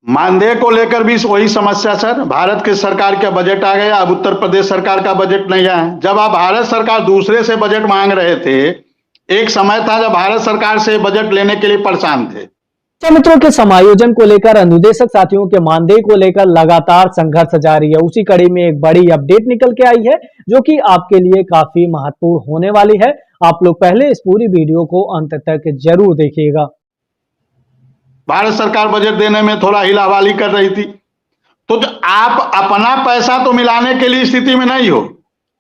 मानदेय को लेकर भी वही समस्या सर। भारत के सरकार का बजट आ गया, अब उत्तर प्रदेश सरकार का बजट नहीं आया। जब आप भारत सरकार दूसरे से बजट मांग रहे थे, एक समय था जब भारत सरकार से बजट लेने के लिए परेशान थे। मित्रों के समायोजन को लेकर अनुदेशक साथियों के मानदेय को लेकर लगातार संघर्ष जारी है। उसी कड़ी में एक बड़ी अपडेट निकल के आई है जो कि आपके लिए काफी महत्वपूर्ण होने वाली है। आप लोग पहले इस पूरी वीडियो को अंत तक जरूर देखिएगा। भारत सरकार बजट देने में थोड़ा हिलावाली कर रही थी, तो आप अपना पैसा तो मिलाने के लिए स्थिति में नहीं हो,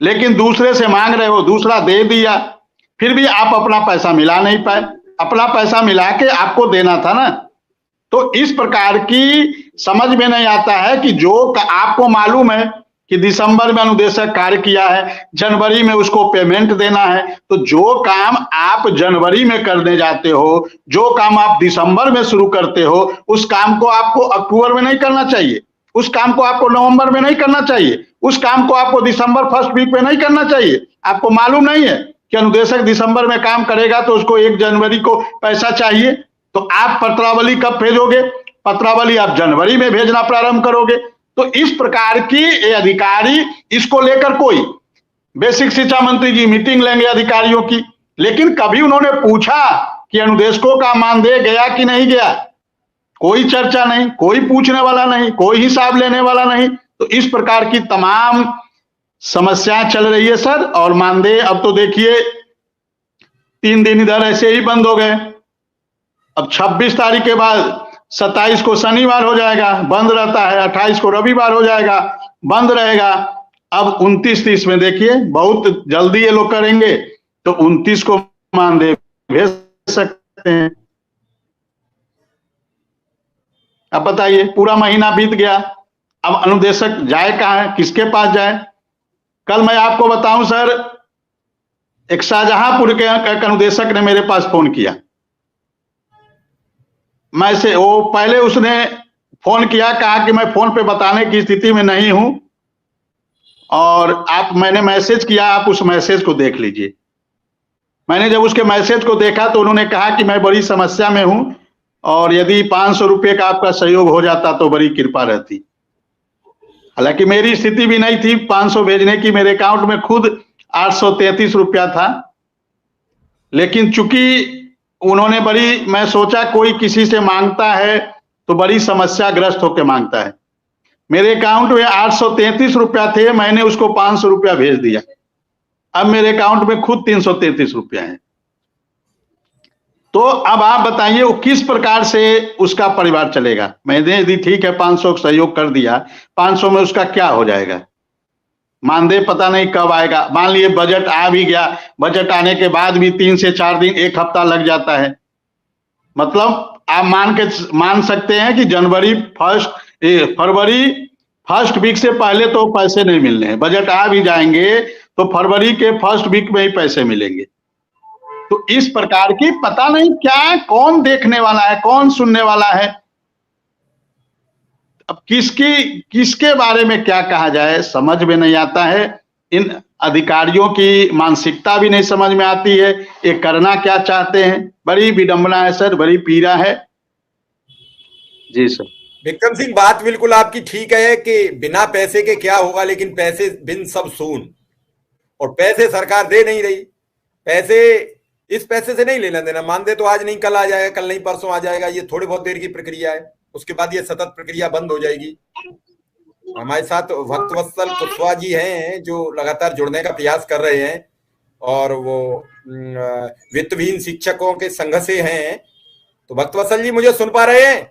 लेकिन दूसरे से मांग रहे हो, दूसरा दे दिया, फिर भी आप अपना पैसा मिला नहीं पाए। अपना पैसा मिला के आपको देना था ना। तो इस प्रकार की समझ में नहीं आता है कि जो आपको मालूम है कि दिसंबर में अनुदेशक कार्य किया है, जनवरी में उसको पेमेंट देना है, तो जो काम आप जनवरी में करने जाते हो, जो काम आप दिसंबर में शुरू करते हो, उस काम को आपको अक्टूबर में नहीं करना चाहिए, उस काम को आपको नवंबर में नहीं करना चाहिए, उस काम को आपको दिसंबर फर्स्ट वीक में नहीं करना चाहिए। आपको मालूम नहीं है कि अनुदेशक दिसंबर में काम करेगा तो उसको 1 जनवरी को पैसा चाहिए, तो आप पत्रावली कब भेजोगे? पत्रावली आप जनवरी में भेजना प्रारंभ करोगे। तो इस प्रकार की अधिकारी, इसको लेकर कोई बेसिक शिक्षा मंत्री जी मीटिंग लेंगे अधिकारियों की, लेकिन कभी उन्होंने पूछा कि अनुदेशकों का मानदेय गया कि नहीं गया? कोई चर्चा नहीं, कोई पूछने वाला नहीं, कोई हिसाब लेने वाला नहीं। तो इस प्रकार की तमाम समस्याएं चल रही है सर। और मानदेय अब तो देखिए 3 दिन इधर ऐसे ही बंद हो गए। अब 26 तारीख के बाद 27 को शनिवार हो जाएगा, बंद रहता है, 28 को रविवार हो जाएगा, बंद रहेगा। अब 29-30 में देखिए बहुत जल्दी ये लोग करेंगे, तो 29 को मानदेय भेज सकते हैं। अब बताइए, पूरा महीना बीत गया, अब अनुदेशक जाए कहाँ है, किसके पास जाए? कल मैं आपको बताऊं सर, एक शाहजहांपुर के अनुदेशक ने मेरे पास फोन किया। मैं से वो पहले उसने फोन किया, कहा कि मैं फोन पे बताने की स्थिति में नहीं हूं, और मैंने मैसेज किया, आप उस मैसेज को देख लीजिए। मैंने जब उसके मैसेज को देखा तो उन्होंने कहा कि मैं बड़ी समस्या में हूं, और यदि 500 रुपये का आपका सहयोग हो जाता तो बड़ी कृपा रहती। हालांकि मेरी स्थिति भी नहीं थी 500 भेजने की, मेरे अकाउंट में खुद 833 रुपया था, लेकिन चूंकि उन्होंने मैं सोचा कोई किसी से मांगता है तो बड़ी समस्या ग्रस्त होकर मांगता है। मेरे अकाउंट में 833 रुपया थे, मैंने उसको 500 रुपया भेज दिया। अब मेरे अकाउंट में खुद 333 रुपया है। तो अब आप बताइए वो किस प्रकार से उसका परिवार चलेगा? मैंने यदि ठीक है 500 सहयोग कर दिया, 500 में उसका क्या हो जाएगा? मानदेय पता नहीं कब आएगा। मान लिए बजट आ भी गया, बजट आने के बाद भी 3 से 4 दिन, 1 हफ्ता लग जाता है। मतलब आप मान सकते हैं कि फरवरी फर्स्ट वीक से पहले तो पैसे नहीं मिलने हैं। बजट आ भी जाएंगे तो फरवरी के फर्स्ट वीक में ही पैसे मिलेंगे। तो इस प्रकार की पता नहीं क्या, कौन देखने वाला है, कौन सुनने वाला है। अब किसके बारे में क्या कहा जाए समझ में नहीं आता है। इन अधिकारियों की मानसिकता भी नहीं समझ में आती है, ये करना क्या चाहते हैं। बड़ी विडंबना है सर, बड़ी पीड़ा है। जी सर। विक्रम सिंह, बात बिल्कुल आपकी ठीक है कि बिना पैसे के क्या होगा, लेकिन पैसे बिन सब सून, और पैसे सरकार दे नहीं रही। इस पैसे से नहीं लेना देना। मानदेय तो आज नहीं कल आ जाएगा, कल नहीं परसों आ जाएगा, ये थोड़ी बहुत देर की प्रक्रिया है, उसके बाद ये सतत प्रक्रिया बंद हो जाएगी। हमारे साथ भक्तवत्सल कुशवाहा जी हैं जो लगातार जुड़ने का प्रयास कर रहे हैं, और वो वित्तविहीन शिक्षकों के संघ से हैं। तो भक्तवत्सल जी, मुझे सुन पा रहे हैं?